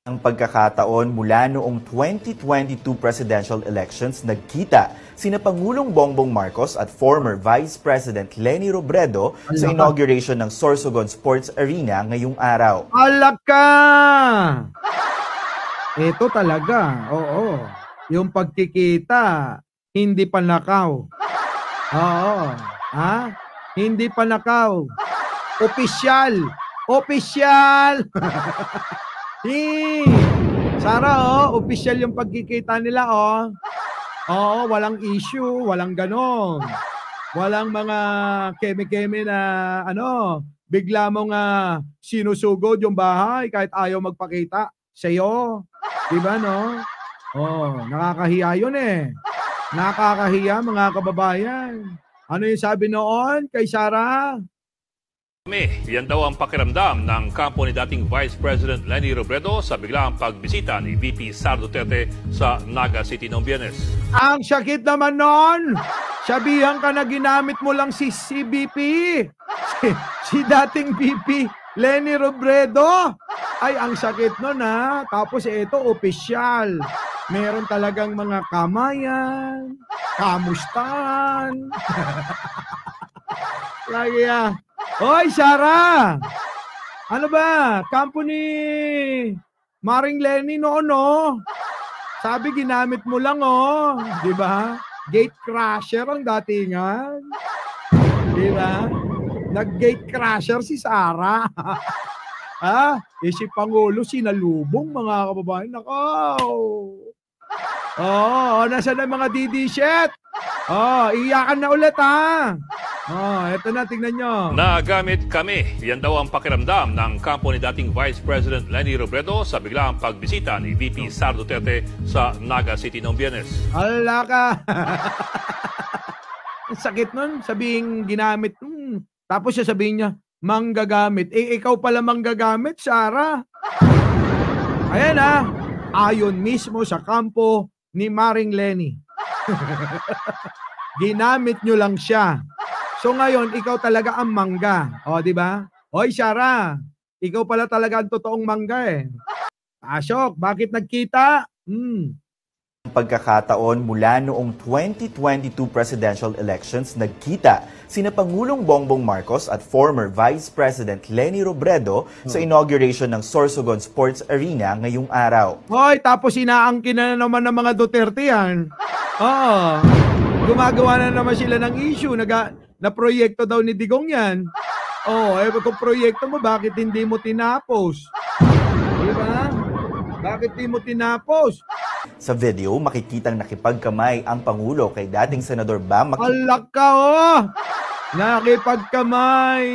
Ang pagkakataon mula noong 2022 presidential elections, nagkita sina Pangulong Bongbong Marcos at former Vice President Leni Robredo sa inauguration ng Sorsogon Sports Arena ngayong araw. Alaka! Ito talaga, oo. Yung pagkikita, hindi panakaw. Oo. Ha? Hindi panakaw. Opisyal. Opisyal! Sara, opisyal yung pagkikita nila, Oo, walang issue, walang ganon. Walang mga keme-keme na, bigla mong sinusugod yung bahay kahit ayaw magpakita sa'yo. Diba, no? Nakakahiya yun eh. Nakakahiya, mga kababayan. Ano yung sabi noon kay Sara? Yan daw ang pakiramdam ng kampo ni dating Vice President Leni Robredo sa biglaang pagbisita ni VP Sara Duterte sa Naga City noong Biyernes. Ang sakit naman nun! Sabihan ka na ginamit mo lang si VP. Si dating VP Leni Robredo. Ay, ang sakit nun Tapos ito, opisyal. Meron talagang mga kamayan, kamustan. Lagi Hoy, Sara! Ano ba? Kampo ni Maring Leni noon, Sabi, ginamit mo lang, Di ba? Gate crasher ang datingan. Di ba? Nag-gate crasher si Sara. Si Pangulo sinalubong, mga kababayan. Nako! Nasa na mga DD-shit? Iyakan na ulit, eto na, tingnan nyo. Nagamit kami. Yan daw ang pakiramdam ng kampo ni dating Vice President Leni Robredo sa biglaang pagbisita ni VP Sara Duterte sa Naga City noong Biyernes. Ala ka! Sakit nun, sabihin ginamit. Tapos sabihin niya, manggagamit. Ikaw pala manggagamit, Sara. Ayan ayon mismo sa kampo ni Maring Leni. Ginamit nyo lang siya. So ngayon, ikaw talaga ang mangga. Di ba? Hoy, Sara, ikaw pala talaga ang totoong mangga Asok, bakit nagkita? Ang pagkakataon mula noong 2022 presidential elections, nagkita sina Pangulong Bongbong Marcos at former Vice President Leni Robredo sa inauguration ng Sorsogon Sports Arena ngayong araw. Hoy, tapos inaangkin na naman ng mga Duterte yan. Gumagawa na naman sila ng issue. Na proyekto daw ni Digong yan. Kung proyekto mo, bakit hindi mo tinapos? Diba? Bakit hindi mo tinapos? Sa video, makikitang nakipagkamay ang Pangulo kay dating Senador Bam Alak ka, nakipagkamay!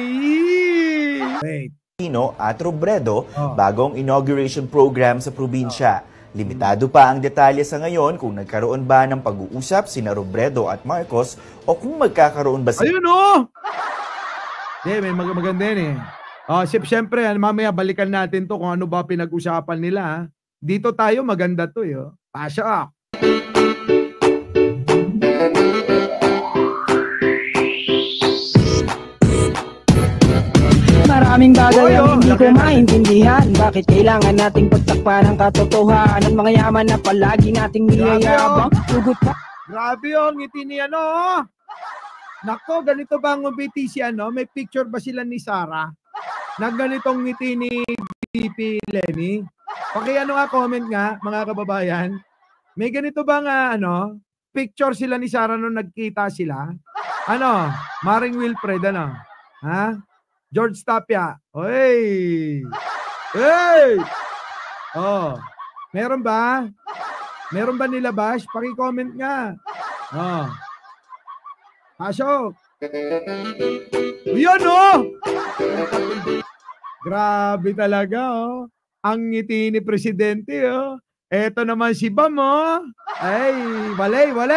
At Robredo bago ang inauguration program sa probinsya. Limitado pa ang detalye sa ngayon kung nagkaroon ba ng pag-uusap sina Robredo at Marcos o kung magkakaroon ba sila. Ayun may maganda yan Siyempre, mamaya balikan natin to kung ano ba pinag-usapan nila. Dito tayo, maganda to Pasok! Maraming bagay ang hindi ko maintindihan. Bakit kailangan nating pagtakpan ang katotohanan? Mga yaman na palagi nating niyayabang. Tugot pa. Grabe ngiti niya Nako, ganito ba ang BTC May picture ba sila ni Sara? Ganitong ngiti ni VP Leni? Comment nga, mga kababayan. May ganito ba picture sila ni Sara nung nagkita sila? Maring Wilfred, George Tapia. Hey! Meron ba? Meron ba nilabas? Paki-comment nga. Pasok. Yun Grabe talaga Ang ngiti ni Presidente Eto naman si Bam Ay, wala.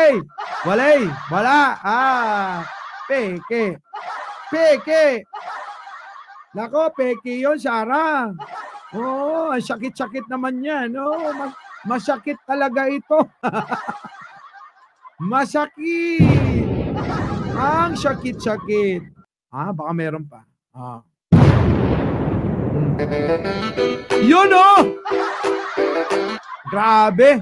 Peke. Nako, peke yun, Sara. Ang sakit-sakit naman yan. Masakit talaga ito. Masakit. Ang sakit-sakit. Baka meron pa. Yun Grabe.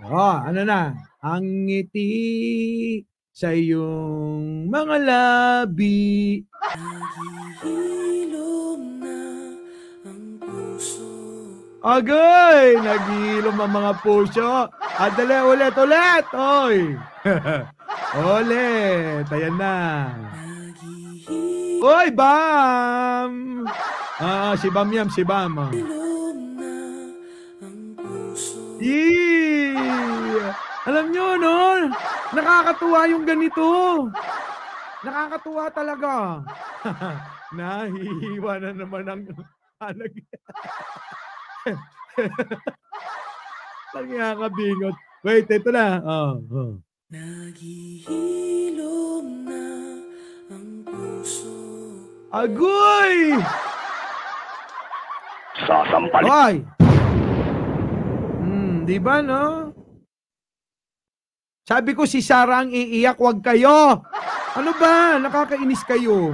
Ano na? Ang ngiti sa iyong mga labi. Naghihilom na ang puso. Agay! Naghihilom ang mga puso. Dali, ulit. Oy! Ulit. Ayan na. Oy, Bam! Si Bam yan, si Bam. Hilom na ang puso. Alam nyo, no? Nakakatuwa yung ganito. Nakakatuwa talaga. Nahihiwa na naman ang alag. Nakakabingot. Wait, ito na. Naghihilom na ang puso. Agoy! Sasampalin. Hoy! Di ba, no? Sabi ko si Sarah ang iiyak, wag kayo. Ano ba? Nakakainis kayo.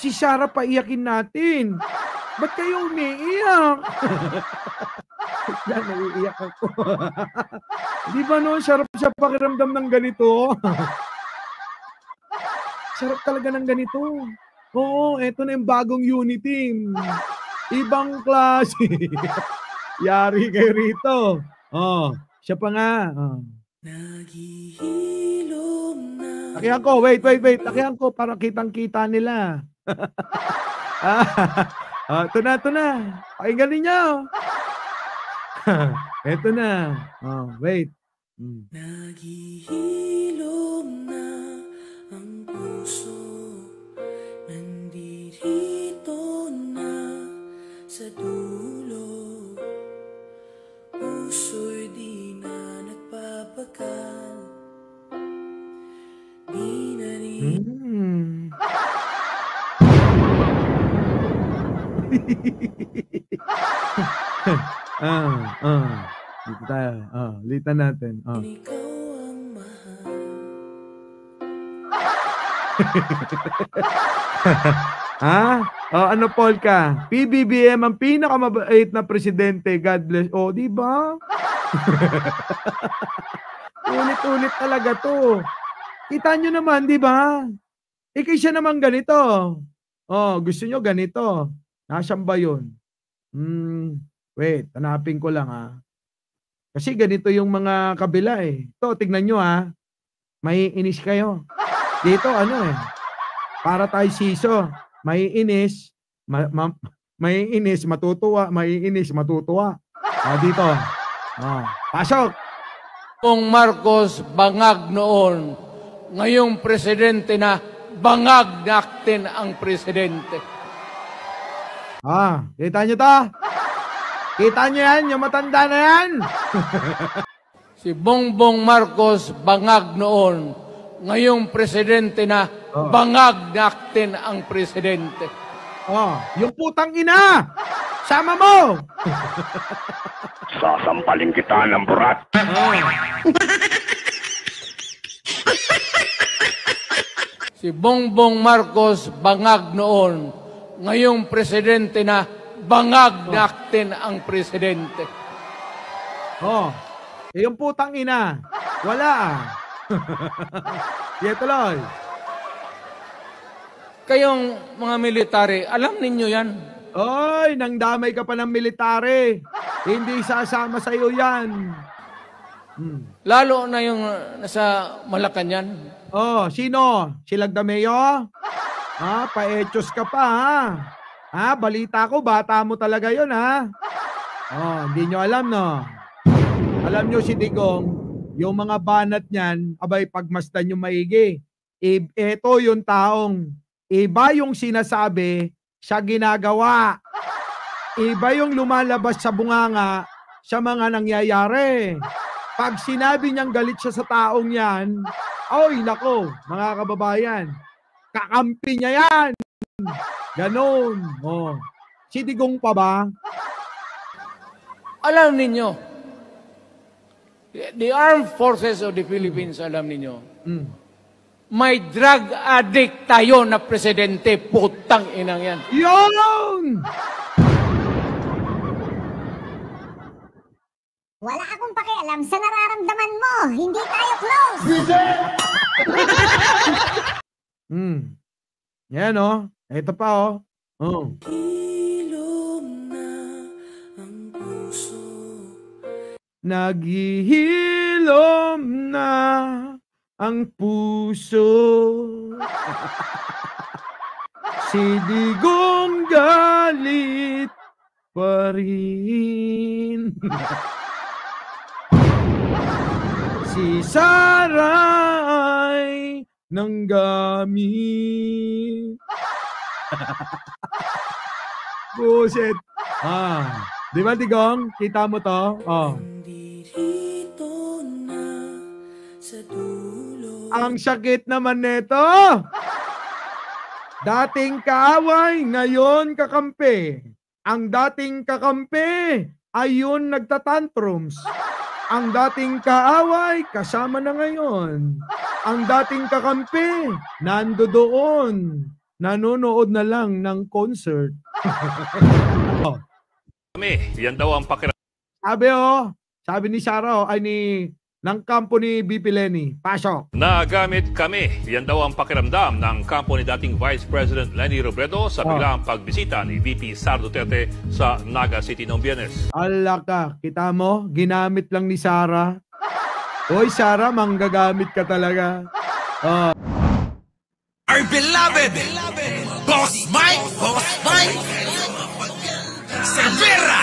Si Sarah paiyakin natin. Ba't kayo umiiyak? Yan, naiiyak ako. Di ba, no? Sarap sa pakiramdam ng ganito. Sarap talaga ng ganito. Oo, eto na yung bagong unit team. Ibang klase. Yari kayo rito. Siya pa nga. Naghihilom na. Lakihan ko, wait. Lakihan ko para kitang-kita nila. Ito na. Pakinggan ninyo. Ito na. Wait. Naghihilom na ang puso. Nandirito na sa dulo. Puso'y di na nagpapagal. Di na rin. Dito tayo. Litan natin. Ikaw ang mahal. Ano polka? PBBM ang pinakamabait na presidente. God bless. Di ba? Ulit-ulit talaga to. Kita nyo naman, di ba? Siya naman ganito. Gusto nyo ganito. Nasaan ba yun? Wait, hanapin ko lang Kasi ganito yung mga kabila Ito, tignan nyo Maiinis kayo. Dito para tayo siso. Maiinis, maiinis, matutuwa, maiinis, matutuwa. Dito. Pasok! Kung Marcos bangag noon, ngayong presidente na bangag natin ang presidente. Kita nyo to? Kita nyo yan? Yung matanda na yan? Si Bongbong Marcos bangag noon, ngayong presidente na bangag natin ang presidente. Yung putang ina! Sama mo! Sasampalin kita ng burat. Si Bongbong Marcos bangag noon, ngayong presidente na bangag natin ang presidente. Yung putang ina. Wala tuloy. Kayong mga military, alam ninyo yan? Nangdamay ka pa ng military. Hindi sasama sa iyo yan. Lalo na yung nasa Malacanang. Sino? Si Lagdameo? Paechos ka pa balita ko, bata mo talaga yun hindi nyo alam no? Alam nyo si Digong, yung mga banat niyan, abay pagmasdan nyo maigi. Ito yung taong, iba yung sinasabi, siya ginagawa. Iba yung lumalabas sa bunganga sa mga nangyayari. Pag sinabi niyang galit siya sa taong yan, nako, mga kababayan, kakampi niya yan. Ganon. Si Digong pa ba? Alam ninyo, the armed forces of the Philippines, alam ninyo, may drug addict tayo na presidente. Putang inang yan. Yun! Wala akong pakialam sa nararamdaman mo. Hindi tayo close. Yan oh. Ito pa oh. Oh. Hilom na ang puso. Naghihilom na ang puso. Si Digong galit pa rin. Si Sara ay nanggamit. Buset. Di ba, Digong? Kita mo to? Oh. Nandito na sa dulo. Ang sakit naman nito. Dating kaaway, ngayon kakampi. Ang dating kakampi, ayun nagtatantrums. Ang dating kaaway, kasama na ngayon. Ang dating kakampi, nando doon. Nanonood na lang ng concert. Kami, yan daw ang pakiramdam. Sabi ni Sara, ng kampo ni BP Lenny. Pasok. Nagamit kami. Yan daw ang pakiramdam ng kampo ni dating Vice President Leni Robredo sa biglaang pagbisita ni VP Sara Duterte sa Naga City noong Biyernes. Ala ka, kita mo? Ginamit lang ni Sara. Hoy Sara, manggagamit ka talaga. Our beloved Boss Mike Cervera.